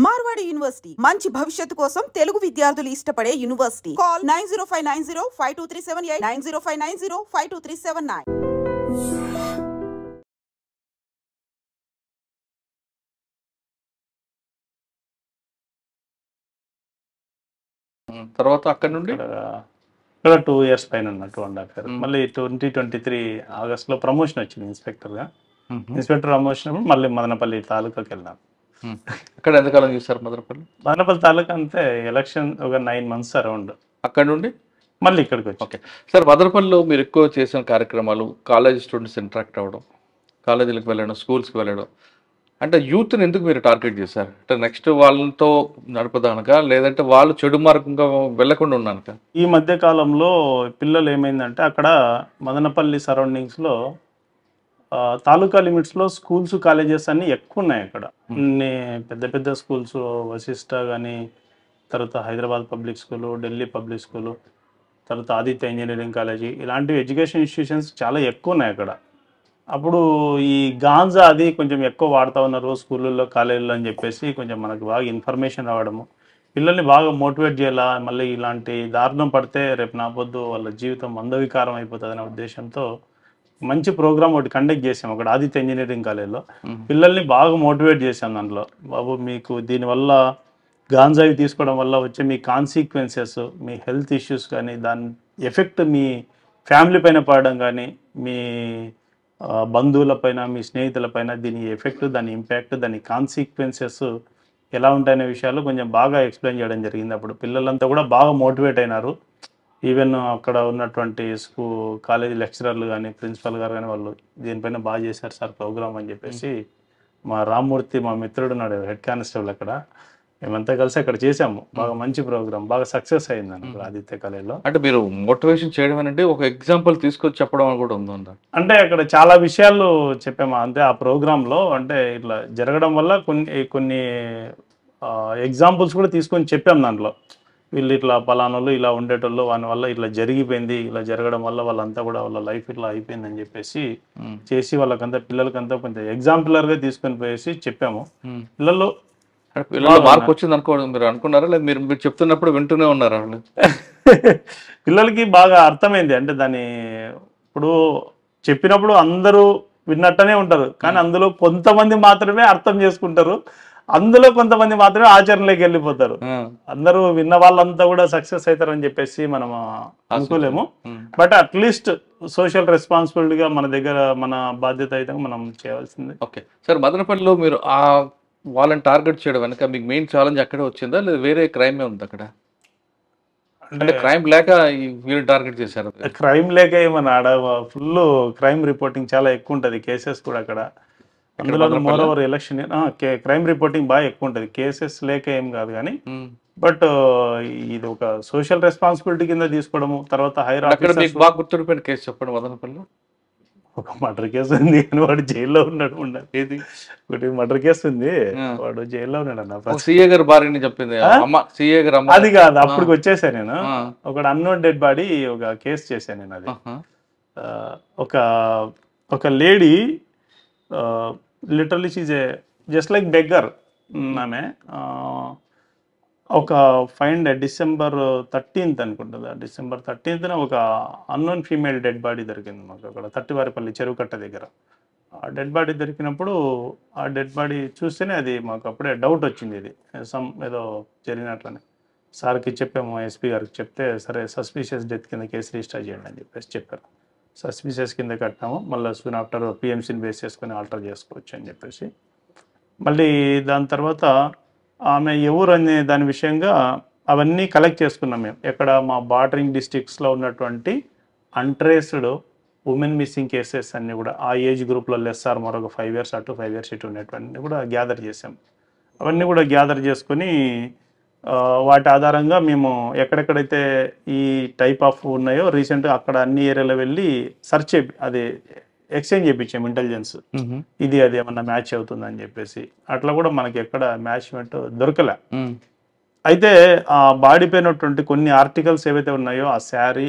Marwadi university మంచి భవిష్యత్తు కోసం తెలుగు విద్యార్థులు ఇష్టపడే యూనివర్సిటీ. కాల్ 9059052378 9059052379. తర్వాత అక్కడ నుండి ఇక్కడ 2 years పైన ఉన్న 2.5 years. మళ్ళీ 2023 ఆగస్ట్లో ప్రమోషన్ వచ్చింది ఇన్స్పెక్టర్గా. ఇన్స్పెక్టర్ ప్రమోషన్ అప్పుడు మళ్ళీ మదనపల్లి తాలూకాకి వెళ్ళాను. అక్కడ ఎంతకాలం చూసారు మదనపల్లి? మదనపల్లి తాలూకా అంతే ఎలక్షన్ ఒక 9 months అరౌండ్. అక్కడ నుండి మళ్ళీ ఇక్కడికి వచ్చి. ఓకే సార్, మదనపల్లిలో మీరు ఎక్కువ చేసిన కార్యక్రమాలు కాలేజ్ స్టూడెంట్స్ ఇంటరాక్ట్ అవ్వడం, కాలేజీలకు వెళ్ళడం, స్కూల్స్కి వెళ్ళడం, అంటే యూత్ని ఎందుకు మీరు టార్గెట్ చేశారు? అంటే నెక్స్ట్ వాళ్ళతో నడపదానక, లేదంటే వాళ్ళు చెడు మార్గంగా వెళ్లకుండా ఉన్నానక? ఈ మధ్య కాలంలో పిల్లలు ఏమైందంటే అక్కడ మదనపల్లి సరౌండింగ్స్లో తాలూకా లిమిట్స్లో స్కూల్స్ కాలేజెస్ అన్నీ ఎక్కువ ఉన్నాయి. అక్కడ అన్ని పెద్ద పెద్ద స్కూల్స్, వశిష్ట కానీ, తర్వాత Hyderabad public school, Delhi public school, తర్వాత ఆదిత్య ఇంజనీరింగ్ కాలేజీ, ఇలాంటి ఎడ్యుకేషన్ ఇన్స్టిట్యూషన్స్ చాలా ఎక్కువ ఉన్నాయి అక్కడ. అప్పుడు ఈ గాంజా అది కొంచెం ఎక్కువ వాడుతూ ఉన్నారు స్కూళ్ళల్లో, కాలేజీల్లో అని చెప్పేసి కొంచెం మనకు బాగా ఇన్ఫర్మేషన్ రావడము, పిల్లల్ని బాగా మోటివేట్ చేయాలా, మళ్ళీ ఇలాంటి దారుణం పడితే రేపు నాపొద్దు వాళ్ళ జీవితం మందవికారం అయిపోతుంది అనే ఉద్దేశంతో మంచి ప్రోగ్రామ్ ఒకటి కండక్ట్ చేసాం అక్కడ ఆదిత్య ఇంజనీరింగ్ కాలేజ్లో. పిల్లల్ని బాగా మోటివేట్ చేశాం దాంట్లో. బాబు మీకు దీనివల్ల గాంజావి తీసుకోవడం వల్ల వచ్చే మీ కాన్సిక్వెన్సెస్, మీ హెల్త్ ఇష్యూస్ కానీ, దాని ఎఫెక్ట్ మీ ఫ్యామిలీ పైన పడడం కానీ, మీ బంధువులపైన, మీ స్నేహితులపైన దీని ఎఫెక్ట్, దాని ఇంపాక్ట్, దాని కాన్సిక్వెన్సెస్ ఎలా ఉంటాయనే విషయాలు కొంచెం బాగా ఎక్స్ప్లెయిన్ చేయడం జరిగింది. అప్పుడు పిల్లలంతా కూడా బాగా మోటివేట్ అయినారు. ఈవెన్ అక్కడ ఉన్నటువంటి కాలేజీ లెక్చరర్లు కానీ, ప్రిన్సిపల్ గారు కానీ వాళ్ళు దీనిపైన బాగా చేశారు సార్ ప్రోగ్రామ్ అని చెప్పేసి. మా రామ్మూర్తి, మా మిత్రుడు ఉన్నాడు హెడ్ కానిస్టేబుల్, అక్కడ మేమంతా కలిసి అక్కడ చేసాము. బాగా మంచి ప్రోగ్రామ్, బాగా సక్సెస్ అయింది అన్నమాట ఆదిత్య కాలేజ్లో. అంటే మీరు మోటివేషన్ చేయడం అంటే ఒక ఎగ్జాంపుల్ తీసుకొచ్చి చెప్పడం కూడా ఉందా? అంటే అక్కడ చాలా విషయాలు చెప్పాము అంతే ఆ ప్రోగ్రాంలో. అంటే ఇట్లా జరగడం వల్ల కొన్ని ఎగ్జాంపుల్స్ కూడా తీసుకొని చెప్పాం దాంట్లో. వీళ్ళు ఇట్లా పలానోళ్ళు ఇలా ఉండేటోళ్ళు, వాని వల్ల ఇట్లా జరిగిపోయింది, ఇలా జరగడం వల్ల వాళ్ళంతా కూడా వాళ్ళ లైఫ్ ఇట్లా అయిపోయిందని చెప్పేసి చేసి వాళ్ళకంతా పిల్లలకంతా కొంచెం ఎగ్జాంపులర్గా తీసుకొని పోయేసి చెప్పాము. పిల్లలు మార్పు వచ్చింది మీరు అనుకున్నారా, లేదా మీరు చెప్తున్నప్పుడు వింటూనే ఉన్నారా? పిల్లలకి బాగా అర్థమైంది. అంటే దాన్ని ఇప్పుడు చెప్పినప్పుడు అందరూ విన్నట్టనే ఉంటారు, కానీ అందులో కొంతమంది మాత్రమే అర్థం చేసుకుంటారు, అందులో కొంతమంది మాత్రమే ఆచరణలోకి వెళ్ళిపోతారు. అందరూ విన్న వాళ్ళంతా కూడా సక్సెస్ అవుతారని చెప్పేసి మనం అనుకోలేము. బట్ అట్లీస్ట్ సోషల్ రెస్పాన్సిబిలిటీగా మన దగ్గర మన బాధ్యత అయితే మనం చేయాల్సింది. ఓకే సార్, మదనపల్లిలో మీరు ఆ వాళ్ళని టార్గెట్ చేయడం వెనక మీకు మెయిన్ ఛాలెంజ్ అక్కడే వచ్చిందా, లేదా వేరే క్రైమే ఉంది అక్కడ? అంటే క్రైమ్ లేక వీళ్ళు టార్గెట్ చేశారు? క్రైమ్ లేక ఏమన్నా ఆడ ఫుల్ క్రైమ్ రిపోర్టింగ్ చాలా ఎక్కువ ఉంటుంది, కేసెస్ కూడా అక్కడ. అందులో more over election crime reporting బాగా ఎక్కువ ఉంటుంది, కేసెస్ లేక ఏం కాదు కానీ. బట్ ఇది ఒక సోషల్ రెస్పాన్సిబిలిటీ కింద తీసుకోవడము. తర్వాత హైర్ ఆఫీసర్స్ బాగా గుర్తుండిపోయిన కేసు చెప్పండి. మదనపల్లిలో ఒక మర్డర్ కేసు ఉంది, వాడు జైల్లో ఉన్నాడు. ఏది ఒకటి మర్డర్ కేసు ఉంది, వాడు జైల్లో ఉన్నాడు అన్న. సిఏ గారు భార్యని చెప్పింది, సిఏ గారు అది కాదు, అప్పటికి వచ్చేసాను నేను. ఒక అన్నోన్ డెడ్ బాడీ ఒక కేసు చేశాను నేను. అది ఒక lady literally she's a just like beggar. ఆమె ఒక December 13th అనుకుంటుందా, December 13th ఒక అన్నోన్ ఫీమేల్ డెడ్ బాడీ దొరికింది మాకు అక్కడ తట్టివారిపల్లి చెరువు కట్ట దగ్గర. ఆ డెడ్ బాడీ దొరికినప్పుడు ఆ డెడ్ బాడీ చూస్తేనే అది మాకు అప్పుడే డౌట్ వచ్చింది, ఇది ఏదో జరిగినట్లనే. సార్కి చెప్పాము, ఎస్పీ గారికి చెప్తే సరే సస్పీషియస్ డెత్ కింద కేసు రిజిస్టర్ చేయండి అని చెప్పేసి చెప్పారు. సస్పీషియస్ కింద కట్టాము, మళ్ళీ సూన్ ఆఫ్టర్ పిఎంసీని బేస్ చేసుకొని ఆల్టర్ చేసుకోవచ్చు అని చెప్పేసి. మళ్ళీ దాని తర్వాత ఆమె ఎవరు అనే దాని విషయంగా అవన్నీ కలెక్ట్ చేసుకున్నాం మేము. ఎక్కడ మా బార్డరింగ్ డిస్ట్రిక్ట్స్లో ఉన్నటువంటి అన్ట్రేస్డ్ ఉమెన్ మిస్సింగ్ కేసెస్ అన్నీ కూడా ఆ ఏజ్ గ్రూప్లో లెస్సార్ మరొక 5 years అటు 5 years ఇటు ఉన్నటువంటి కూడా గ్యాదర్ చేసాం. అవన్నీ కూడా గ్యాదర్ చేసుకొని వాటి ఆధారంగా మేము ఎక్కడెక్కడైతే ఈ టైప్ ఆఫ్ ఉన్నాయో రీసెంట్గా అక్కడ అన్ని ఏరియాలో వెళ్ళి సర్చ్ అది ఎక్స్చేంజ్ చేయించాము ఇంటెలిజెన్స్, ఇది అది ఏమన్నా మ్యాచ్ అవుతుందని చెప్పేసి. అట్లా కూడా మనకి ఎక్కడ మ్యాచ్మెంట్ దొరకలే. అయితే ఆ బాడీ పైనటువంటి కొన్ని ఆర్టికల్స్ ఏవైతే ఉన్నాయో, ఆ శారీ,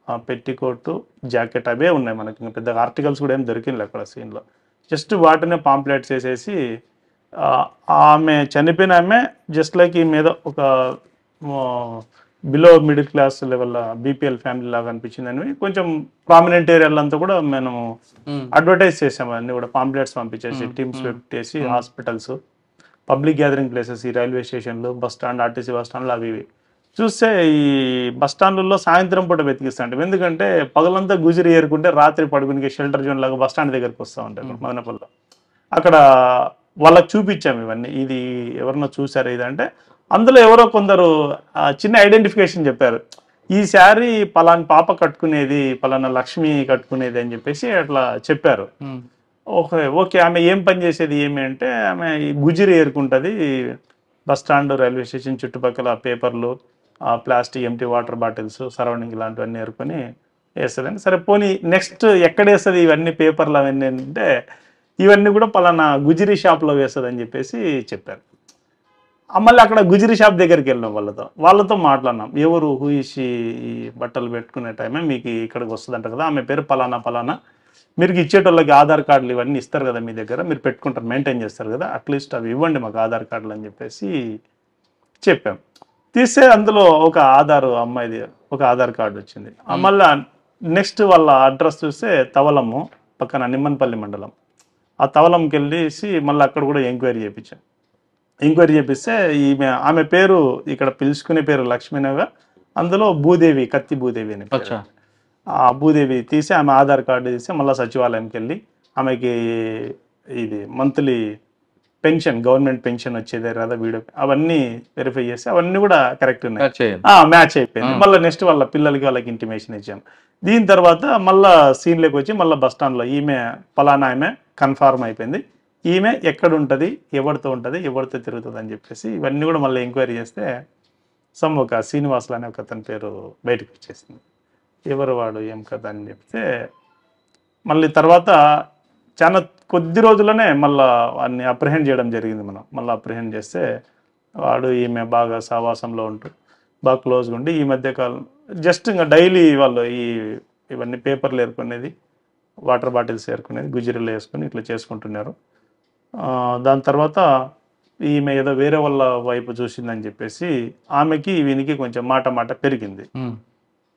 ఆ పెట్టికోటు, జాకెట్ అవే ఉన్నాయి మనకి. పెద్ద ఆర్టికల్స్ కూడా ఏం దొరికింది అక్కడ సీన్లో. జస్ట్ వాటినే పాంప్లెట్స్ వేసేసి ఆమె చనిపోయిన ఆమె జస్ట్ లైక్ ఈ మీద ఒక below middle class level BPL family లాగా అనిపించింది. కొంచెం ప్రామినెంట్ ఏరియాలంతా కూడా మేము అడ్వర్టైజ్ చేసాము, అన్ని కూడా పాంప్లెట్స్ పంపించేసి టీమ్స్ పెట్టేసి హాస్పిటల్స్, పబ్లిక్ గ్యాదరింగ్ ప్లేసెస్, ఈ రైల్వే స్టేషన్లు, బస్ స్టాండ్, ఆర్టీసీ బస్ స్టాండ్లు అవి ఇవి చూస్తే ఈ బస్ స్టాండ్లలో సాయంత్రం పూట వెతికిస్తాంటాం. ఎందుకంటే పగలంతా గుజరి ఏరుకుంటే రాత్రి పడుకునే షెల్టర్ జోన్ లాగా బస్ స్టాండ్ దగ్గరికి వస్తూ ఉంటాయి మదనపల్లిలో. అక్కడ వాళ్ళకి చూపించాము ఇవన్నీ, ఇది ఎవరన్నా చూసారా ఇది అంటే అందులో ఎవరో కొందరు చిన్న ఐడెంటిఫికేషన్ చెప్పారు, ఈ శారీ పలానా పాప కట్టుకునేది, పలానా లక్ష్మి కట్టుకునేది అని చెప్పేసి అట్లా చెప్పారు. ఓకే ఆమె ఏం పని చేసేది ఏమి అంటే ఆమె గుజిరి ఏరుకుంటుంది బస్ స్టాండ్, రైల్వే స్టేషన్ చుట్టుపక్కల పేపర్లు, plastic empty water bottles, surrounding ఇలాంటివన్నీ ఏరుకొని వేస్తుందని. సరే పోనీ నెక్స్ట్ ఎక్కడ వేస్తుంది ఇవన్నీ పేపర్లు అవన్నీ అంటే ఇవన్నీ కూడా పలానా గుజిరి షాప్లో వేస్తుంది అని చెప్పేసి చెప్పారు. మళ్ళీ అక్కడ గుజిరి షాప్ దగ్గరికి వెళ్ళినాం, వాళ్ళతో మాట్లాడినాం, ఎవరు హూయిషి ఈ బట్టలు పెట్టుకునే టైమే మీకు ఇక్కడికి వస్తుందంట కదా, ఆమె పేరు పలానా పలానా, మీరు ఇచ్చేటోళ్ళకి ఆధార్ కార్డులు ఇవన్నీ ఇస్తారు కదా మీ దగ్గర, మీరు పెట్టుకుంటారు, మెయింటైన్ చేస్తారు కదా, అట్లీస్ట్ అవి ఇవ్వండి మాకు ఆధార్ కార్డులు అని చెప్పేసి చెప్పాం. తీస్తే అందులో ఒక అమ్మాయిది ఒక ఆధార్ కార్డు వచ్చింది. మళ్ళీ నెక్స్ట్ వాళ్ళ అడ్రస్ చూస్తే తవలము పక్కన నిమ్మన్పల్లి మండలం. ఆ తవలంకి వెళ్ళేసి మళ్ళీ అక్కడ కూడా ఎంక్వైరీ చేయించాం. ఎంక్వైరీ చేపిస్తే ఆమె పేరు ఇక్కడ పిలుచుకునే పేరు లక్ష్మీనగా, అందులో భూదేవి, కత్తి భూదేవి అని పేరు. ఆ భూదేవి తీసి ఆమె ఆధార్ కార్డు తీసి మళ్ళీ సచివాలయంకి వెళ్ళి ఆమెకి ఇది మంత్లీ పెన్షన్, గవర్నమెంట్ పెన్షన్ వచ్చేదే కదా వీడియో, అవన్నీ వెరిఫై చేసి అవన్నీ కూడా కరెక్ట్ ఉన్నాయి, మ్యాచ్ అయిపోయింది. మళ్ళీ నెక్స్ట్ వాళ్ళ పిల్లలకి వాళ్ళకి ఇంటిమేషన్ ఇచ్చాం. దీని తర్వాత మళ్ళీ సీన్లోకి వచ్చి మళ్ళీ బస్ స్టాండ్లో ఈమె పలానా ఆమె కన్ఫర్మ్ అయిపోయింది, ఈమె ఎక్కడ ఉంటుంది, ఎవరితో ఉంటుంది, ఎవరితో తిరుగుతుంది అని చెప్పేసి ఇవన్నీ కూడా మళ్ళీ ఎంక్వైరీ చేస్తే ఒక శ్రీనివాసులు అనే ఒక అతని పేరు బయటకు వచ్చేసింది. ఎవరు వాడు ఏం కదా అని చెప్తే మళ్ళీ తర్వాత చాలా కొద్ది రోజుల్లోనే మళ్ళీ వాడిని అప్రిహెండ్ చేయడం జరిగింది. మళ్ళీ అప్రిహెండ్ చేస్తే వాడు ఈమె బాగా సావాసంలో ఉంటూ బాగా క్లోజ్గా ఉండి ఈ మధ్యకాలం జస్ట్ ఇంకా డైలీ వాళ్ళు ఇవన్నీ పేపర్లు ఏరుకునేది, వాటర్ బాటిల్స్ ఏరుకునేది, గుజిరీలు వేసుకొని ఇట్లా చేసుకుంటున్నారు. దాని తర్వాత ఈమె ఏదో వేరే వాళ్ళ వైపు చూసిందని చెప్పేసి ఆమెకి వీనికి కొంచెం మాట పెరిగింది.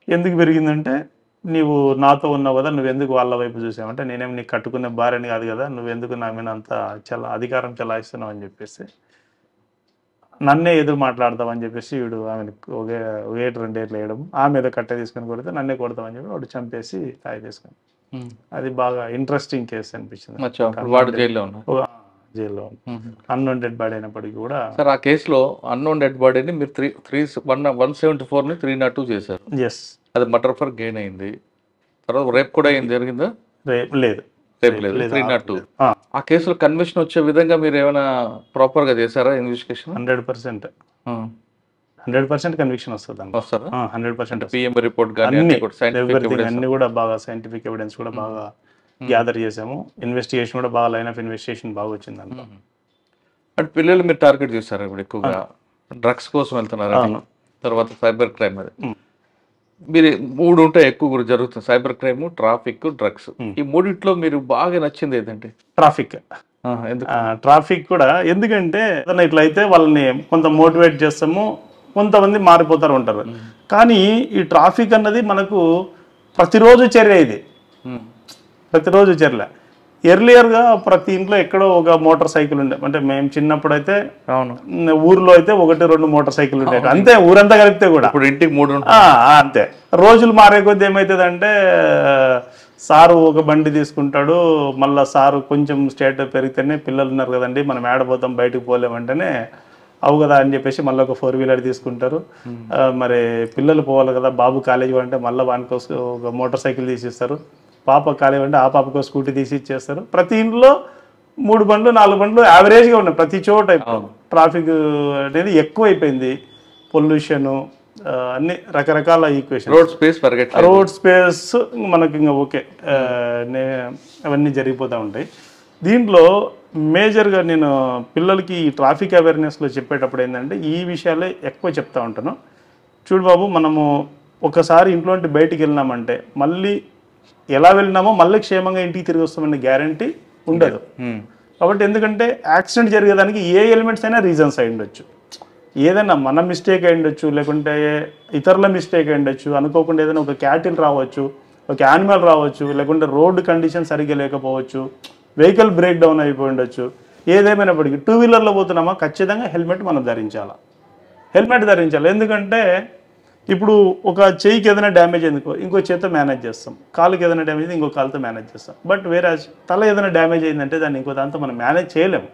ఎందుకు పెరిగిందంటే నీవు నాతో ఉన్నావు కదా, నువ్వెందుకు వాళ్ళ వైపు చూసావంటే నేనేమి నీకు కట్టుకునే భార్యని కాదు కదా, నువ్వెందుకు నా మీద అంత అధికారం చెలాయిస్తున్నావు అని చెప్పేసి నన్నే ఎదురు మాట్లాడతామని చెప్పేసి వీడు ఆమెను ఒకటి రెండేళ్ళు వేయడం, ఆమె ఏదో కట్టె తీసుకొని కొడితే నన్నే కొడతామని చెప్పి వాడు చంపేసి తాయి తీసుకొని. అది బాగా ఇంట్రెస్టింగ్ కేసు అనిపించింది. జైల్లో అన్నోన్ డెడ్ బాడీ అయినప్పటికీ కూడా. సార్ ఆ కేసులో అన్నోన్ డెడ్ బాడీని మీరు 174ని 302 చేశారు. ఎస్, అది మర్డర్ ఫర్ గెయిన్ అయింది. తర్వాత రేప్ కూడా ఏం జరిగిందా? రేప్ లేదు 302. ఆ కేసులో కన్విక్షన్ వచ్చే విధంగా మీరు ఏమైనా ప్రాపర్ గా చేశారా ఇన్వెస్టిగేషన్? 100% కన్విక్షన్ వస్తుంది. 100% పిఎం రిపోర్ట్ అన్ని కూడా బాగా సైంటిఫిక్ ఎవిడెన్స్ కూడా బాగా గ్యాదర్ చేసాము. ఇన్వెస్టిగేషన్ కూడా బాగా లైన్ ఆఫ్ ఇన్వెస్టిగేషన్ బాగా వచ్చింది అందులో. అంటే పిల్లలు మీరు టార్గెట్ చేస్తారు ఇప్పుడు ఎక్కువగా, డ్రగ్స్ కోసం వెళ్తున్నారు, తర్వాత సైబర్ క్రైమ్, అది మీరు 3 ఉంటాయి ఎక్కువ కూడా జరుగుతుంది, సైబర్ క్రైమ్, ట్రాఫిక్, డ్రగ్స్. ఈ మూడిట్లో మీరు బాగా నచ్చింది ఏదంటే? ట్రాఫిక్ కూడా. ఎందుకంటే ఇట్లయితే వాళ్ళని కొంత మోటివేట్ చేస్తాము, కొంతమంది మారిపోతారు ఉంటారు. కానీ ఈ ట్రాఫిక్ అన్నది మనకు ప్రతిరోజు చర్య, ఇది ప్రతిరోజు చర్య. ఎర్లియర్గా ప్రతి ఇంట్లో ఎక్కడో ఒక మోటార్ సైకిల్ ఉండే, అంటే మేము చిన్నప్పుడు అయితే ఊర్లో అయితే 1-2 మోటార్ సైకిల్ ఉండేవి అంతే, ఊరంతా కలిపితే కూడా. ఇప్పుడు ఇంటికి 3 అంతే. రోజులు మారే కొద్ది ఏమవుతుంది అంటే సారు ఒక బండి తీసుకుంటాడు, మళ్ళీ సారు కొంచెం స్టేట్ పెరిగితేనే పిల్లలు ఉన్నారు కదండి మనం ఏడపోతాం బయటకు పోలేమంటేనే అవు కదా అని చెప్పేసి మళ్ళీ ఒక 4-వీలర్ తీసుకుంటారు. మరి పిల్లలు పోవాలి కదా, బాబు కాలేజీ అంటే మళ్ళీ వానికోసం ఒక మోటార్ సైకిల్ తీసిస్తారు, పాప కాలేజీ అంటే ఆ పాపకు స్కూటీ తీసి ఇచ్చేస్తారు. ప్రతి ఇంట్లో 3 బండ్లు 4 బండ్లు యావరేజ్గా ఉన్నాయి ప్రతి చోట. ట్రాఫిక్ అనేది ఎక్కువ అయిపోయింది, పొల్యూషన్, అన్ని రకరకాల ఈక్వేషన్, రోడ్ స్పేస్ మనకి ఇంకా ఓకే అవన్నీ జరిగిపోతూ ఉంటాయి. దీంట్లో మేజర్గా నేను పిల్లలకి ఈ ట్రాఫిక్ అవేర్నెస్లో చెప్పేటప్పుడు ఏంటంటే ఈ విషయాలే ఎక్కువ చెప్తా ఉంటాను. చూడు బాబు, మనము ఒకసారి ఇంట్లో నుండి బయటికి వెళ్ళినామంటే మళ్ళీ ఎలా వెళ్ళినామో మళ్ళీ క్షేమంగా ఇంటికి తిరిగి వస్తామనే గ్యారంటీ ఉండదు. కాబట్టి ఎందుకంటే యాక్సిడెంట్ జరిగేదానికి ఏ ఎలిమెంట్స్ అయినా రీజన్స్ అయి ఉండొచ్చు. ఏదైనా మన మిస్టేక్ అయి ఉండొచ్చు, లేకుంటే ఇతరుల మిస్టేక్ అయి ఉండొచ్చు, అనుకోకుండా ఏదైనా ఒక క్యాటిల్ రావచ్చు, ఒక యానిమల్ రావచ్చు, లేకుంటే రోడ్డు కండిషన్ సరిగ్గా లేకపోవచ్చు, వెహికల్ బ్రేక్ డౌన్ అయిపోయి ఉండొచ్చు. ఏదేమైనప్పటికీ 2 వీలర్లో పోతున్నామా ఖచ్చితంగా హెల్మెట్ మనం ధరించాలి. హెల్మెట్ ధరించాలి. ఎందుకంటే ఇప్పుడు ఒక చెయ్యికి ఏదైనా డ్యామేజ్ ఎందుకో ఇంకో చేత్తో మేనేజ్ చేస్తాం, కాలుకి ఏదైనా డ్యామేజ్ అయితే ఇంకో కాలుతో మేనేజ్ చేస్తాం. బట్ వేరే తల ఏదైనా డ్యామేజ్ అయిందంటే దాన్ని ఇంకో దాంతో మనం మేనేజ్ చేయలేము.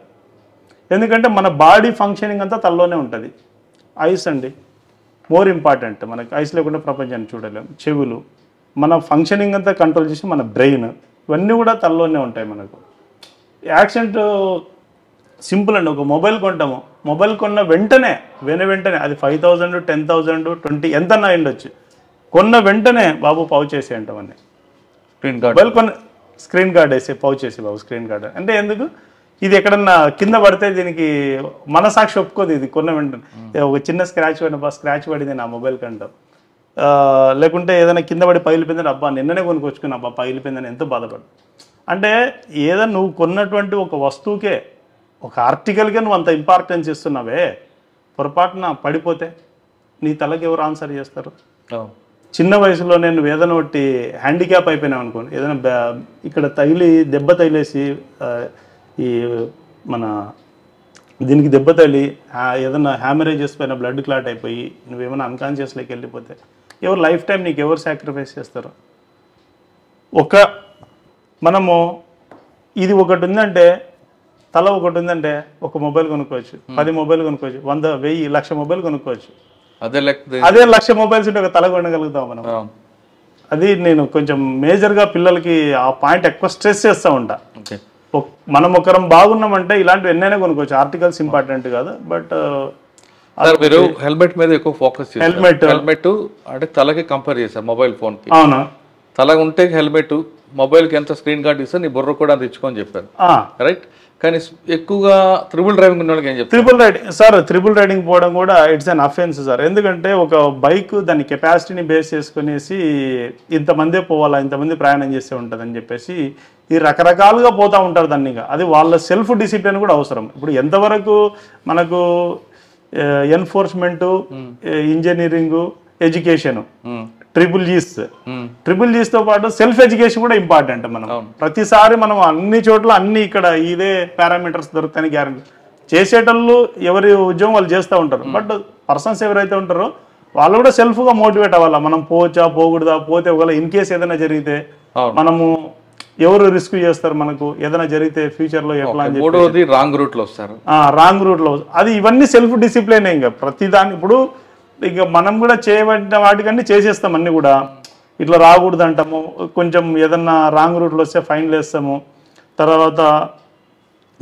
ఎందుకంటే మన బాడీ ఫంక్షనింగ్ అంతా తలలోనే ఉంటుంది. ఐస్ అండి మోర్ ఇంపార్టెంట్. మనకి ఐస్ లేకుండా ప్రపంచాన్ని చూడలేము. చెవులు, మన ఫంక్షనింగ్ అంతా కంట్రోల్ చేసి మన బ్రెయిన్, ఇవన్నీ కూడా తలలోనే ఉంటాయి. మనకు యాక్సిడెంట్ సింపుల్ అండి. ఒక మొబైల్ కొంటాము, మొబైల్ కొన్న వెంటనే అది 5,000, 10,000, 20 ఎంత అయ్యుండొచ్చు. కొన్న వెంటనే బాబు పౌచ్ చేసి అంటామని, మొబైల్ కొన్న స్క్రీన్ గార్డ్ వేసి పౌచ్ చేసి బాబు స్క్రీన్ గార్డ్ అంటే ఎందుకు? ఇది ఎక్కడన్నా కింద పడితే దీనికి మనసాక్షి ఒప్పుకోదు. ఇది కొన్న వెంటనే ఒక చిన్న స్క్రాచ్ పడింది నా మొబైల్ కంటాం, లేకుంటే ఏదైనా కింద పడి పగిలిపోయిందని అబ్బా నిన్ననే కొనుక్కొచ్చుకుని అబ్బా పగిలిపోయిందని ఎంతో బాధపడు. అంటే ఏదైనా నువ్వు కొన్నటువంటి ఒక వస్తువుకే, ఒక ఆర్టికల్కే నువ్వు అంత ఇంపార్టెన్స్ ఇస్తున్నావే, పొరపాటున పడిపోతే నీ తలకి ఎవరు ఆన్సర్ చేస్తారు? చిన్న వయసులోనే నువ్వు ఏదైనా ఒకటి హ్యాండిక్యాప్ అయిపోయినావు అనుకోండి, ఏదైనా ఇక్కడ దెబ్బ తగిలేసి ఈ మన దీనికి దెబ్బ తగిలి ఏదైనా హ్యామరేజెస్ పైన బ్లడ్ క్లాట్ అయిపోయి నువ్వేమైనా అన్కాన్షియస్లోకి వెళ్ళిపోతే ఎవరు లైఫ్ టైం నీకు ఎవరు సాక్రిఫైస్ చేస్తారు? మనము ఇది ఒకటి ఉందంటే, తల ఒకటి ఉందంటే ఒక మొబైల్ కొనుక్కోవచ్చు, 10 మొబైల్ కొనుక్కోవచ్చు, 100, 1000, 1,00,000 మొబైల్ కొనుక్కోవచ్చు. అదే 1,00,000 మొబైల్స్ ఉంటే ఒక తల కొనగలుగుతాం మనం. అది నేను కొంచెం మేజర్గా పిల్లలకి ఆ పాయింట్ ఎక్కువ స్ట్రెస్ చేస్తూ ఉంటా. మనం ఒకరం బాగున్నామంటే ఇలాంటివి ఎన్నైనా కొనుక్కోవచ్చు. ఆర్టికల్స్ ఇంపార్టెంట్ కాదు. బట్ మీరు హెల్మెట్ మీద ఎక్కువ ఫోకస్ చేస్తారు. హెల్మెట్ అంటే తలకి కంపేర్ చేశారు మొబైల్ ఫోన్ కి. అవునా? తల ఉంటే హెల్మెట్, మొబైల్ కి ఎంత స్క్రీన్ గార్డ్ ఇస్తే నీ బుర్ర కూడా తెచ్చుకొని చెప్పారు, రైట్? కానీ ఎక్కువగా త్రిబుల్ డ్రైవింగ్ ఉన్న వాళ్ళకి ఏం చెప్తారు? త్రిబుల్ రైడింగ్ పోవడం కూడా ఇట్స్ అన్ అఫెన్స్ సార్. ఎందుకంటే ఒక బైక్ దాని కెపాసిటీని బేస్ చేసుకునేసి ఇంతమందే పోవాలా, ఇంతమంది ప్రయాణం చేస్తే ఉంటుంది అని చెప్పేసి ఈ రకరకాలుగా పోతూ ఉంటారు దాన్ని. అది వాళ్ళ సెల్ఫ్ డిసిప్లిన్ కూడా అవసరం. ఇప్పుడు ఎంతవరకు మనకు ఎన్ఫోర్స్మెంట్, ఇంజనీరింగ్, ఎడ్యుకేషన్, ట్రిపుల్ జీస్తో పాటు సెల్ఫ్ ఎడ్యుకేషన్ కూడా ఇంపార్టెంట్. మనం ప్రతిసారి మనం అన్ని చోట్ల ఇక్కడ ఇదే పారామీటర్స్ దొరుకుతాయని గ్యారెంటీ. చేసేటోళ్ళు ఎవరి ఉద్యోగం వాళ్ళు చేస్తూ ఉంటారు. బట్ పర్సన్స్ ఎవరైతే ఉంటారో వాళ్ళు కూడా సెల్ఫ్గా మోటివేట్ అవ్వాలా. మనం పోవచ్చా, పోకూడదా, పోతే ఒకవేళ ఇన్ కేసు ఏదైనా జరిగితే మనము ఎవరు రిస్క్ చేస్తారు, మనకు ఏదైనా జరిగితే ఫ్యూచర్లో ఎట్లా అని చెప్పి రాంగ్ రూట్లో వస్తారు. రాంగ్ రూట్లో అది ఇవన్నీ సెల్ఫ్ డిసిప్లిన్. ఇంకా ప్రతిదాని ఇప్పుడు ఇక మనం కూడా చేయబడిన వాటికన్నీ చేసేస్తాం. అన్నీ కూడా ఇట్లా రాకూడదు అంటాము. కొంచెం ఏదన్నా రాంగ్ రూట్లో వస్తే ఫైన్లు వేస్తాము. తర్వాత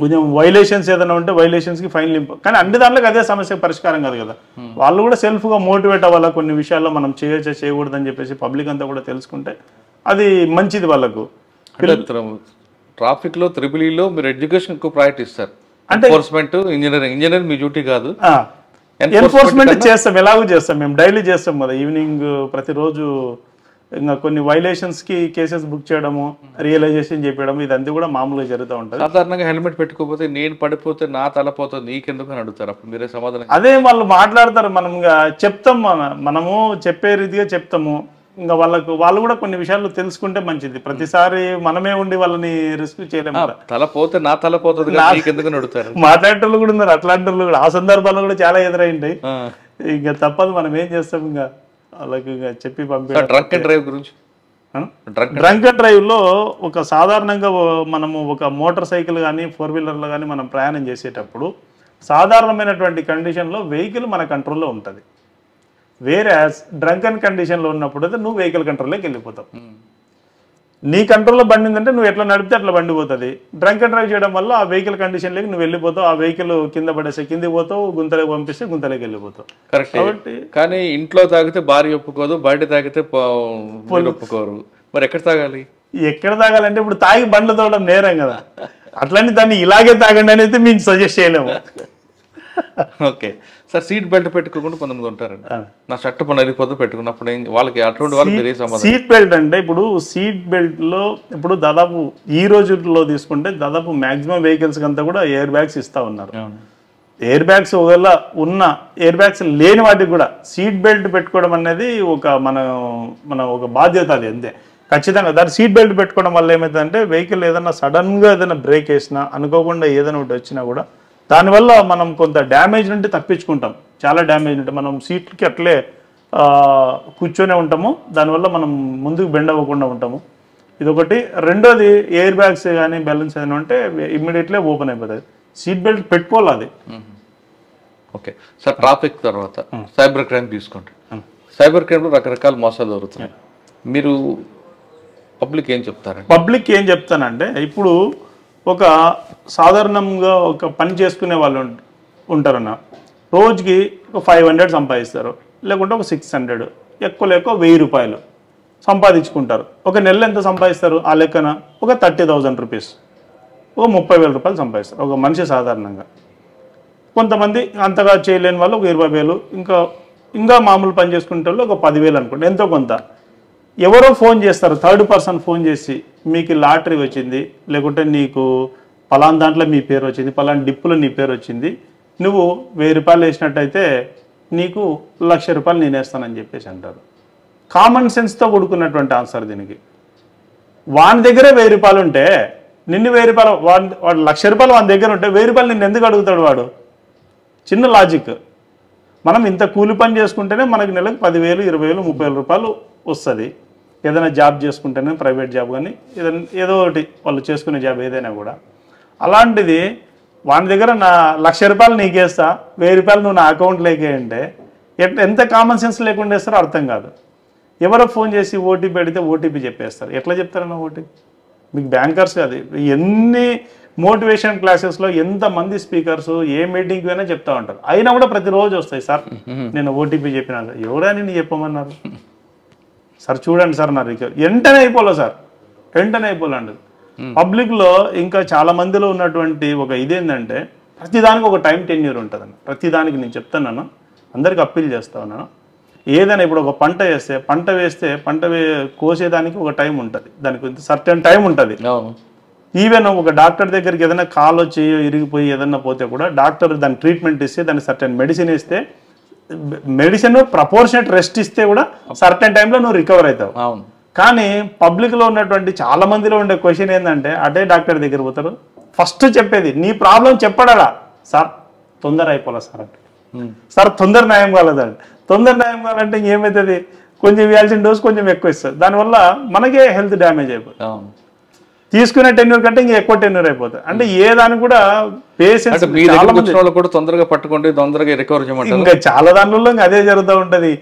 కొంచెం వైలేషన్స్ ఏదైనా ఉంటే వైలేషన్స్కి ఫైన్లు కానీ అన్ని దాంట్లోకి అదే సమస్య పరిష్కారం కాదు కదా. వాళ్ళు కూడా సెల్ఫ్గా మోటివేట్ అవ్వాలా. కొన్ని విషయాల్లో మనం చేయొచ్చా, చేయకూడదని చెప్పేసి పబ్లిక్ అంతా కూడా తెలుసుకుంటే అది మంచిది వాళ్ళకు. ట్రాఫిక్ లో త్రిబులీలో మీరు ఎడ్యుకేషన్ ఎక్కువ ప్రయారిటీ ఇస్తారు. ఎన్ఫోర్స్మెంట్, ఇంజనీరింగ్ మీ డ్యూటీ కాదు. ఎన్ఫోర్స్మెంట్ చేస్తాం, ఎలాగో చేస్తాం. మేము డైలీ చేస్తాం కదా. ఈవినింగ్ ప్రతిరోజు ఇంకా కొన్ని వైలేషన్స్ కి కేసెస్ బుక్ చేయడము, రియలైజేషన్ చేయడం, ఇదంతా కూడా మామూలుగా జరుగుతూ ఉంటుంది. సాధారణంగా హెల్మెట్ పెట్టుకోకపోతే నేను పడిపోతే నా తల పోతుంది, నీకెందుకు అని అడుగుతారు. అప్పుడు మీరే సమాధానం? అదే వాళ్ళు మాట్లాడతారు. మనం చెప్తాం, మనము చెప్పే రీతిగా చెప్తాము. ఇంకా వాళ్ళు కూడా కొన్ని విషయాలు తెలుసుకుంటే మంచిది. ప్రతిసారి మనమే ఉండి వాళ్ళని రిస్క్ చేయలేము. తల పోతే నా తల పోతుంది నీకెందుకు అడుగుతారు. మాట్లాడేటోళ్ళు కూడా ఉన్నారు, అట్లాంటి వాళ్ళు కూడా. ఆ సందర్భాల్లో కూడా చాలా ఎదురైంటాయి. ఇంకా తప్పదు, మనం ఏం చేస్తాం. ఇంకా వాళ్ళకి చెప్పి పంపి. డ్రంక్ అండ్ డ్రైవ్ గురించి, డ్రంక్ అండ్ డ్రైవ్ లో ఒక సాధారణంగా మనము ఒక మోటార్ సైకిల్ కానీ 4 వీలర్లో కానీ మనం ప్రయాణం చేసేటప్పుడు సాధారణమైనటువంటి కండిషన్లో వెహికల్ మన కంట్రోల్లో ఉంటుంది. వేరే డ్రంక్ అండ్ కండిషన్లో ఉన్నప్పుడు అయితే నువ్వు వెహికల్ కంట్రోల్లోకి వెళ్ళిపోతావు. నీ కంట్రోల్లో బండి ఉందంటే నువ్వు ఎట్లా నడిపితే అట్లా బండి పోతుంది. డ్రంక్ అండ్ డ్రైవ్ చేయడం వల్ల ఆ వెహికల్ కండిషన్లోకి నువ్వు వెళ్ళిపోతావు. ఆ వెహికల్ కింద పడేస్తే కిందికి పోతావు, గుంతలోకి పంపిస్తే గుంతలోకి వెళ్ళిపోతావు. కరెక్ట్. కాబట్టి కానీ ఇంట్లో తాగితే భార్య ఒప్పుకోదు, బయట తాగితే ఒప్పుకోరు. మరి ఎక్కడ తాగాలి? ఎక్కడ తాగాలంటే ఇప్పుడు తాగి బండ్లు తోవడం నేరం కదా. అట్లని దాన్ని ఇలాగే తాగండి అనేది మేము సజెస్ట్ చేయలేము. ఓకే సార్, సీట్ బెల్ట్ పెట్టుకోకుండా కొంతమంది ఉంటారండి. నా షర్ట్ పని అయిపోతే పెట్టుకున్నప్పుడు వాళ్ళకి అటువంటి వాళ్ళు మీరే సమాధానం? సీట్ బెల్ట్ అంటే ఇప్పుడు సీట్ బెల్ట్ లో ఇప్పుడు దాదాపు ఈ రోజుల్లో తీసుకుంటే దాదాపు మాక్సిమం వెహికల్స్ అంతా కూడా ఎయిర్ బ్యాగ్స్ ఇస్తా ఉన్నారు. ఎయిర్ బ్యాగ్స్ ఒకవేళ ఉన్న ఎయిర్ బ్యాగ్స్ లేని వాటికి కూడా సీట్ బెల్ట్ పెట్టుకోవడం అనేది ఒక మన ఒక బాధ్యత, అది అంతే ఖచ్చితంగా. దాని సీట్ బెల్ట్ పెట్టుకోవడం వల్ల ఏమవుతుందంటే వెహికల్ ఏదైనా సడన్గా ఏదైనా బ్రేక్ వేసినా అనుకోకుండా ఏదైనా ఒకటి వచ్చినా కూడా దానివల్ల మనం కొంత డ్యామేజ్ నుండి తప్పించుకుంటాం. చాలా డ్యామేజ్ ఉంటే మనం సీట్లకి అట్లే కూర్చొనే ఉంటాము, దానివల్ల మనం ముందుకు బెండ్ అవ్వకుండా ఉంటాము. ఇదొకటి. రెండోది ఎయిర్ బ్యాగ్స్ కానీ బ్యాలెన్స్ ఏదైనా ఉంటే ఇమ్మీడియట్లీ ఓపెన్ అయిపోతుంది. సీట్ బెల్ట్ పెట్టుకోవాలి అది. ఓకే సార్, ట్రాఫిక్ తర్వాత సైబర్ క్రైమ్ తీసుకోండి. సైబర్ క్రైమ్లో రకరకాల మోసాలు జరుగుతున్నాయి. మీరు పబ్లిక్ ఏం చెప్తారండి? పబ్లిక్ ఏం చెప్తానంటే, ఇప్పుడు ఒక సాధారణంగా ఒక పని చేసుకునే వాళ్ళు ఉంటారన్న, రోజుకి ఒక 500 సంపాదిస్తారు, లేకుంటే ఒక 600, ఎక్కువ 1000 రూపాయలు సంపాదించుకుంటారు. ఒక నెల ఎంత సంపాదిస్తారు ఆ లెక్కన? ఒక 30,000 రూపీస్, ఒక 30,000 రూపాయలు సంపాదిస్తారు ఒక మనిషి సాధారణంగా. కొంతమంది అంతగా చేయలేని వాళ్ళు ఒక 20,000, ఇంకా మామూలు పని చేసుకునే వాళ్ళు ఒక 10,000 అనుకోండి, ఎంతో కొంత. ఎవరో ఫోన్ చేస్తారు, థర్డ్ పర్సన్ ఫోన్ చేసి, మీకు లాటరీ వచ్చింది, లేకుంటే నీకు పలానా దాంట్లో మీ పేరు వచ్చింది, పలానా డిప్పులో నీ పేరు వచ్చింది, నువ్వు 1000 రూపాయలు వేసినట్టయితే నీకు 1,00,000 రూపాయలు నేను వేస్తానని చెప్పేసి అంటారు. కామన్ సెన్స్తో కూడుకున్నటువంటి ఆన్సర్ దీనికి. వాని దగ్గరే 1000 రూపాయలు ఉంటే నిన్ను 1000 రూపాయలు, వాడు 1,00,000 రూపాయలు వాని దగ్గర ఉంటే 1000 రూపాయలు నిన్ను ఎందుకు అడుగుతాడు వాడు? చిన్న లాజిక్. మనం ఇంత కూలి పని చేసుకుంటేనే మనకి నెలకు 10,000, 20,000, 30,000 రూపాయలు వస్తుంది. ఏదైనా జాబ్ చేసుకుంటేనే, ప్రైవేట్ జాబ్ కానీ ఏదో ఒకటి వాళ్ళు చేసుకునే జాబ్ ఏదైనా కూడా. అలాంటిది వాని దగ్గర నా 1,00,000 రూపాయలు నీకేస్తా, 1000 రూపాయలు నువ్వు నా అకౌంట్లోకి అంటే ఎంత కామన్ సెన్స్ లేకుండా వేస్తారో అర్థం కాదు. ఎవరో ఫోన్ చేసి ఓటీపీ అడిగితే ఓటీపీ చెప్పేస్తారు. ఎట్లా చెప్తారన్న ఓటీపీ? మీకు బ్యాంకర్స్ అది ఎన్ని మోటివేషన్ క్లాసెస్లో ఎంతమంది స్పీకర్స్ ఏ మీటింగ్కి అయినా చెప్తా ఉంటారు, అయినా కూడా ప్రతిరోజు వస్తాయి, సార్ నేను ఓటీపీ చెప్పినా. ఎవరా నేను చెప్పమన్నారు? సార్ చూడండి సార్ నా రికవరీ వెంటనే అయిపోలే సార్, వెంటనే అయిపోలేండి. పబ్లిక్లో ఇంకా చాలా మందిలో ఉన్నటువంటి ఒక ఇదేంటంటే, ప్రతిదానికి ఒక టైం టెన్యూర్ ఉంటుందండి. ప్రతిదానికి నేను చెప్తున్నాను, అందరికి అప్పీల్ చేస్తా ఉన్నాను. ఏదైనా ఇప్పుడు ఒక పంట వేస్తే పంట కోసేదానికి ఒక టైం ఉంటుంది, దానికి సర్టెన్ టైం ఉంటుంది. ఈవెన్ ఒక డాక్టర్ దగ్గరికి ఏదైనా కాలు వచ్చి ఇరిగిపోయి ఏదన్నా పోతే కూడా డాక్టర్ దాని ట్రీట్మెంట్ ఇస్తే, దానికి సర్టెన్ మెడిసిన్ ఇస్తే, మెడిసిన్ ప్రపోర్షనేట్ రెస్ట్ ఇస్తే కూడా సర్టెన్ టైంలో నువ్వు రికవర్ అవుతావు. కానీ పబ్లిక్లో ఉన్నటువంటి చాలా మందిలో ఉండే క్వశ్చన్ ఏంటంటే, అదే డాక్టర్ దగ్గర పోతారు, ఫస్ట్ చెప్పేది నీ ప్రాబ్లం చెప్పడా, సార్ తొందర అయిపోలే సార్ అంటే, సార్ తొందర న్యాయం కాలేదండి. తొందర న్యాయం కావాలంటే ఇంకేమవుతుంది? కొంచెం ఇవ్వాల్సిన డోస్ కొంచెం ఎక్కువ ఇస్తుంది, దానివల్ల మనకే హెల్త్ డ్యామేజ్ అయిపోతుంది. తీసుకునే టెన్యూర్ కంటే ఇంకా ఎక్కువ టెన్యూర్ అయిపోతుంది. అంటే ఏ దానికి కూడా పేషెన్స్ కూడా తొందరగా పట్టుకుంటే తొందరగా రికవర్ చేయమంటారు. ఇంకా చాలా దానిలో అదే జరుగుతూ ఉంటుంది,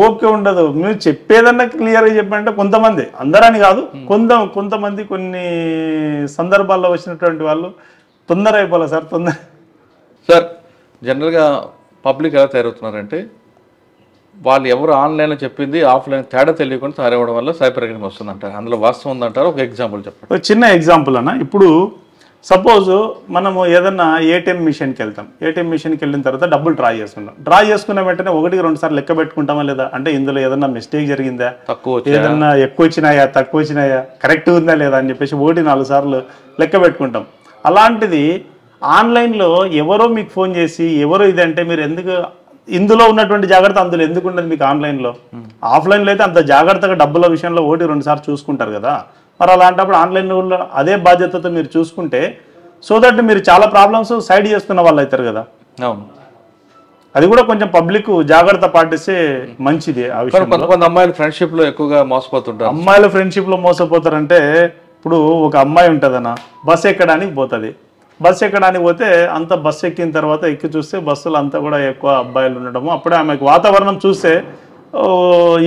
ఓకే ఉండదు. మీరు చెప్పేదన్నా క్లియర్గా చెప్పంటే కొంతమంది, అందరని కాదు, కొంతమంది కొన్ని సందర్భాల్లో వచ్చినటువంటి వాళ్ళు తొందర అయిపోలే సార్ తొందర. సార్ జనరల్గా పబ్లిక్ ఎలా తయారవుతున్నారంటే, వాళ్ళు ఎవరు ఆన్లైన్లో చెప్పింది ఆఫ్లైన్ తేడా తెలియకుండా తయారవడం వల్ల సైబర్ క్రైమ్ వస్తుందంటారు. అందులో వాస్తవం ఉందంటారు? ఒక ఎగ్జాంపుల్ చెప్పండి. ఒక చిన్న ఎగ్జాంపుల్ అన్న, ఇప్పుడు సపోజ్ మనము ఏదన్నా ఏటీఎం మిషన్కి వెళ్తాం, ఏటీఎం మిషన్కి వెళ్ళిన తర్వాత డబ్బులు డ్రా చేసుకున్న వెంటనే 1-2 సార్లు లెక్క పెట్టుకుంటామా లేదా? అంటే ఇందులో ఏదన్నా మిస్టేక్ జరిగిందా, ఏదన్నా ఎక్కువ వచ్చినాయా, తక్కువ వచ్చినాయా, కరెక్ట్ ఉందా లేదా అని చెప్పేసి 1-4 సార్లు లెక్క పెట్టుకుంటాం. అలాంటిది ఆన్లైన్లో ఎవరో మీకు ఫోన్ చేసి ఎవరో ఇదంటే మీరు ఎందుకు ఇందులో ఉన్నటువంటి జాగ్రత్త అందులో ఎందుకు ఉండదు మీకు ఆన్లైన్లో? ఆఫ్లైన్లో అయితే అంత జాగ్రత్తగా డబ్బుల విషయంలో 1-2 సార్లు చూసుకుంటారు కదా. మరి అలాంటప్పుడు ఆన్లైన్లో అదే బాధ్యతతో మీరు చూసుకుంటే, సో దట్ మీరు చాలా ప్రాబ్లమ్స్ సైడ్ చేసుకున్న వాళ్ళు అవుతారు కదా. అది కూడా కొంచెం పబ్లిక్ జాగ్రత్త పాటిస్తే మంచిది. ఆ విషయం కొంతమంది అమ్మాయిలు ఫ్రెండ్షిప్లో ఎక్కువగా మోసపోతుంటారు. అమ్మాయిలు ఫ్రెండ్షిప్లో మోసపోతారంటే, ఇప్పుడు ఒక అమ్మాయి ఉంటుందన్న, బస్సు ఎక్కడానికి పోతుంది. బస్సు ఎక్కడానికి పోతే అంత బస్సు ఎక్కిన తర్వాత ఎక్కి చూస్తే బస్సులు అంతా కూడా ఎక్కువ అబ్బాయిలు ఉండడము, అప్పుడే ఆమెకు వాతావరణం చూస్తే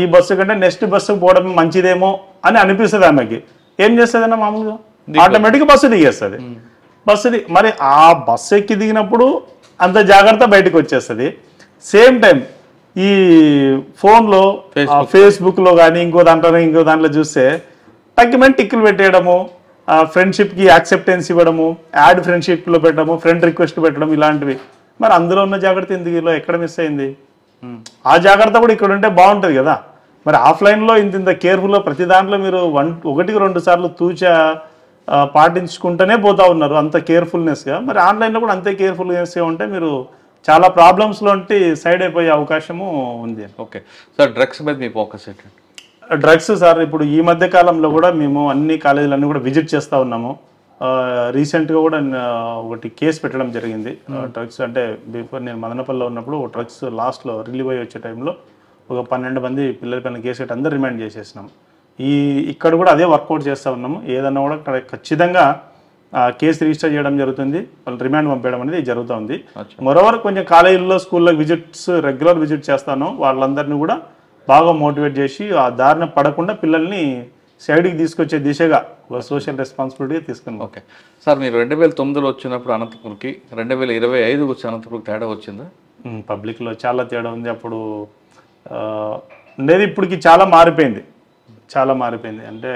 ఈ బస్సు కంటే నెక్స్ట్ బస్సుకు పోవడం మంచిదేమో అని అనిపిస్తుంది ఆమెకి. ఏం చేస్తుందన్న, మామూలుగా ఆటోమేటిక్గా బస్సు దిగేస్తుంది. మరి ఆ బస్సు ఎక్కి దిగినప్పుడు అంత జాగ్రత్త బయటకు వచ్చేస్తుంది. సేమ్ టైం ఈ ఫోన్లో ఫేస్బుక్లో కానీ ఇంకో దాంట్లో చూస్తే తగ్గిమని టిక్కులు పెట్టేయడము, ఫ్రెండ్షిప్కి యాక్సెప్టెన్స్ ఇవ్వడము, యాడ్ ఫ్రెండ్షిప్లో పెట్టడము, ఫ్రెండ్ రిక్వెస్ట్ పెట్టడం, ఇలాంటివి మరి అందులో ఉన్న జాగ్రత్త ఎందుకు ఇలా ఎక్కడ మిస్ అయింది? ఆ జాగ్రత్త కూడా ఇక్కడ ఉంటే బాగుంటుంది కదా. మరి ఆఫ్లైన్లో ఇంత కేర్ఫుల్గా ప్రతి దాంట్లో మీరు 1-2 సార్లు తూచా పాటించుకుంటూనే పోతా ఉన్నారు అంత కేర్ఫుల్నెస్గా. మరి ఆన్లైన్లో కూడా అంతే కేర్ఫుల్నెస్గా ఉంటే మీరు చాలా ప్రాబ్లమ్స్లో సైడ్ అయిపోయే అవకాశము ఉంది. ఓకే సార్, డ్రగ్స్ మీద మీ ఫోకస్ ఏంటంటే? డ్రగ్స్ సార్ ఇప్పుడు ఈ మధ్య కాలంలో కూడా మేము అన్ని కాలేజీలన్నీ కూడా విజిట్ చేస్తూ ఉన్నాము. రీసెంట్గా కూడా ఒకటి కేసు పెట్టడం జరిగింది. డ్రగ్స్ అంటే బిఫోర్ నేను మదనపల్లిలో ఉన్నప్పుడు డ్రగ్స్ లాస్ట్లో రిలీవ్ అయ్యి వచ్చే టైంలో ఒక 12 మంది పిల్లల పైన కేసు పెట్టి అందరూ రిమాండ్ చేసేసినాం. ఇక్కడ కూడా అదే వర్కౌట్ చేస్తూ ఉన్నాము. ఏదన్నా కూడా ఖచ్చితంగా కేసు రిజిస్టర్ చేయడం జరుగుతుంది, వాళ్ళు రిమాండ్ పంపేయడం అనేది జరుగుతూ ఉంది. మరోవర్ కొంచెం కాలేజీల్లో స్కూల్లో విజిట్స్ రెగ్యులర్ విజిట్ చేస్తాను, వాళ్ళందరినీ కూడా బాగా మోటివేట్ చేసి ఆ దారిన పడకుండా పిల్లల్ని సైడ్కి తీసుకొచ్చే దిశగా సోషల్ రెస్పాన్సిబిలిటీ తీసుకున్నాం. ఓకే సార్, మీరు 2009లో వచ్చినప్పుడు అనంతపురంకి 2025 వచ్చి అనంతపురంకి తేడా వచ్చిందా? పబ్లిక్లో చాలా తేడా ఉంది. అప్పుడు ఉండేది ఇప్పటికి చాలా మారిపోయింది, చాలా మారిపోయింది. అంటే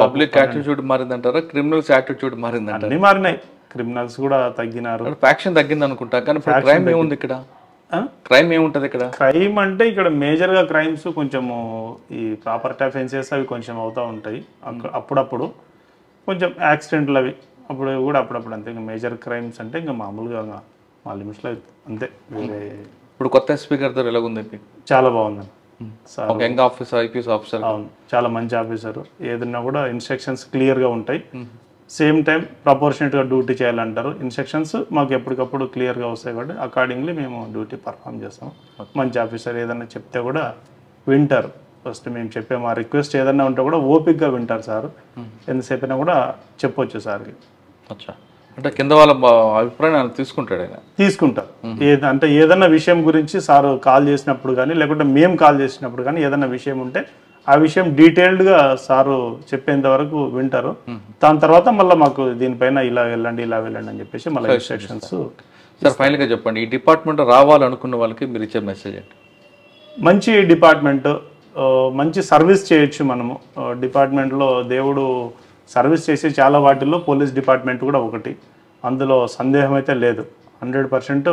పబ్లిక్ యాటిట్యూడ్ మారిందంటారా, క్రిమినల్స్ యాటిట్యూడ్ మారిందంటారా? అన్ని మారినాయి, క్రిమినల్స్ కూడా తగ్గినారు, ఫ్యాక్షన్ తగ్గింది అనుకుంటా. కానీ క్రైమ్ ఏముంది ఇక్కడ? క్రైమ్ ఏముంటుంది ఇక్కడ? క్రైమ్ అంటే ఇక్కడ మేజర్గా క్రైమ్స్ కొంచెము ఈ ప్రాపర్టీ అఫెన్సెస్ అవి కొంచెం అవుతూ ఉంటాయి అప్పుడప్పుడు, కొంచెం యాక్సిడెంట్లు అవి అప్పుడు కూడా అప్పుడప్పుడు అంతే. ఇంకా మేజర్ క్రైమ్స్ అంటే ఇంకా మామూలుగా మా లిమిట్స్లో అంతే. వేరే ఇప్పుడు కొత్త ఎస్పీ గారితో ఎలాగుంది? చాలా బాగుందండి. Young officer, IPS officer. అవును, చాలా మంచి ఆఫీసరు. ఏదన్నా కూడా ఇన్స్ట్రక్షన్స్ క్లియర్గా ఉంటాయి. సేమ్ టైం ప్రపోర్షనేట్గా డ్యూటీ చేయాలంటారు. ఇన్స్ట్రక్షన్స్ మాకు ఎప్పటికప్పుడు క్లియర్గా వస్తాయి కాబట్టి అకార్డింగ్లీ మేము డ్యూటీ పర్ఫామ్ చేస్తాం. మంచి ఆఫీసర్, ఏదన్నా చెప్తే కూడా వింటారు. ఫస్ట్ మేము చెప్పే మా రిక్వెస్ట్ ఏదన్నా ఉంటే కూడా ఓపిక్గా వింటారు సార్. ఎంతసేపు అయినా కూడా చెప్పొచ్చు సార్కి. అచ్చా, అంటే కింద వాళ్ళ అభిప్రాయం తీసుకుంటాడు ఆయన? తీసుకుంటారు. అంటే ఏదన్నా విషయం గురించి సార్ కాల్ చేసినప్పుడు కానీ లేకుంటే మేము కాల్ చేసినప్పుడు కానీ ఏదన్నా విషయం ఉంటే ఆ విషయం డీటెయిల్డ్గా సారు చెప్పేంత వరకు వింటారు. దాని తర్వాత మళ్ళీ మాకు దీనిపైన ఇలా వెళ్ళండి ఇలా వెళ్ళండి అని చెప్పేసి మళ్ళీ ఇన్స్ట్రక్షన్స్. సార్ ఫైనల్గా చెప్పండి, ఈ డిపార్ట్మెంట్ రావాలనుకున్న వాళ్ళకి మీరు ఇచ్చే మెసేజ్ ఏంటి? మంచి డిపార్ట్మెంట్, మంచి సర్వీస్ చేయొచ్చు మనము. డిపార్ట్మెంట్లో దేవుడు సర్వీస్ చేసే చాలా వాటిల్లో పోలీస్ డిపార్ట్మెంట్ కూడా ఒకటి, అందులో సందేహం అయితే లేదు. 100%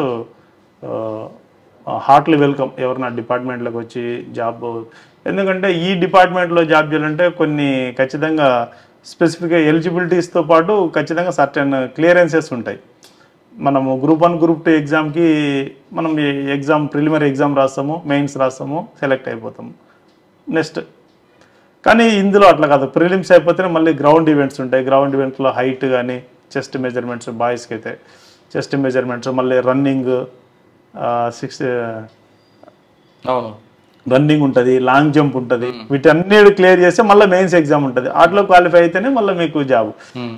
హార్ట్లీ వెల్కమ్ ఎవరు నా డిపార్ట్మెంట్లోకి వచ్చి జాబ్. ఎందుకంటే ఈ డిపార్ట్మెంట్లో జాబ్ చేయాలంటే కొన్ని ఖచ్చితంగా స్పెసిఫిక్గా ఎలిజిబిలిటీస్తో పాటు ఖచ్చితంగా సర్టెన్ క్లియరెన్సెస్ ఉంటాయి. మనము గ్రూప్ 1 గ్రూప్ 2 ఎగ్జామ్కి మనం ఎగ్జామ్ ప్రిలిమినరీ ఎగ్జామ్ రాస్తాము, మెయిన్స్ రాస్తాము, సెలెక్ట్ అయిపోతాము నెక్స్ట్. కానీ ఇందులో అట్లా కాదు, ప్రిలిమ్స్ అయిపోతేనే మళ్ళీ గ్రౌండ్ ఈవెంట్స్ ఉంటాయి. గ్రౌండ్ ఈవెంట్లో హైట్ కానీ చెస్ట్ మెజర్మెంట్స్, బాయ్స్కి అయితే చెస్ట్ మెజర్మెంట్స్, మళ్ళీ రన్నింగ్ 6 రన్నింగ్ ఉంటుంది, లాంగ్ జంప్ ఉంటుంది. వీటన్నీ క్లియర్ చేస్తే మళ్ళీ మెయిన్స్ ఎగ్జామ్ ఉంటుంది. వాటిలో క్వాలిఫై అయితేనే మళ్ళీ మీకు జాబ్.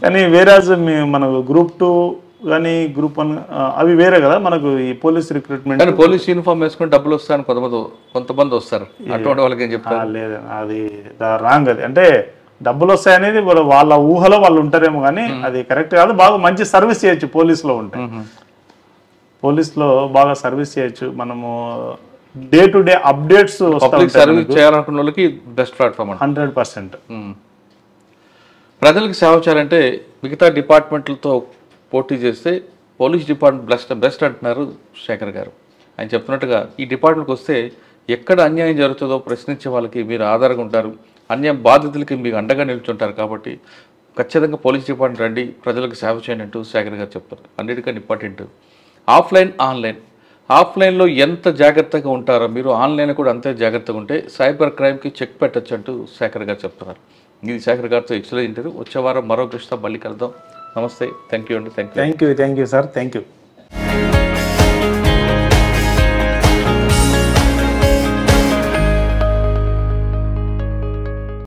కానీ వేరేజ్ మనకు గ్రూప్ 2 కానీ గ్రూప్ 1 అవి వేరే కదా. మనకు ఈ పోలీస్ రిక్రూట్మెంట్ పోలీస్ యూనిఫామ్ వేసుకుని డబ్బులు వస్తాయని కొంతమంది వస్తారు, అటువంటి వాళ్ళకి ఏం చెప్తారు? లేదు, అది రాంగ్. అది అంటే డబ్బులు వస్తాయనేది వాళ్ళ ఊహలో వాళ్ళు ఉంటారేమో కానీ అది కరెక్ట్ కాదు. బాగా మంచి సర్వీస్ చేయొచ్చు పోలీస్లో ఉంటే, పోలీస్లో బాగా సర్వీస్ చేయొచ్చు. మనము day to day updates service చేయాలనుకున్న వాళ్ళకి బెస్ట్ ప్లాట్ఫామ్ 100%. ప్రజలకు సేవ చేయాలంటే మిగతా డిపార్ట్మెంట్లతో పోటీ చేస్తే పోలీస్ డిపార్ట్మెంట్ బెస్ట్ అంటున్నారు శేఖర్ గారు. ఆయన చెప్తున్నట్టుగా ఈ డిపార్ట్మెంట్కి వస్తే ఎక్కడ అన్యాయం జరుగుతుందో ప్రశ్నించే వాళ్ళకి మీరు ఆధారంగా ఉంటారు, అన్యాయం బాధితులకి మీకు అండగా నిల్చుంటారు. కాబట్టి ఖచ్చితంగా పోలీస్ డిపార్ట్మెంట్ రండి, ప్రజలకు సేవ చేయండి అంటూ శేఖర్ గారు చెప్తారు. అన్నిటికన్నా ఇంపార్టెంట్ ఆఫ్లైన్ ఆన్లైన్. ఆఫ్లైన్లో ఎంత జాగ్రత్తగా ఉంటారో మీరు ఆన్లైన్ కూడా అంతే జాగ్రత్తగా ఉంటే సైబర్ క్రైమ్కి చెక్ పెట్టచ్చు అంటూ శేఖర్ గారు చెప్తున్నారు. ఇది శేఖర్ గారితో ఎక్సలెంట్ ఇంటర్వ్యూ. వచ్చే వారం మరో కృష్ణ మళ్ళీ కలుద్దాం. నమస్తే, థ్యాంక్ యూ అండి. Thank you sir, thank you.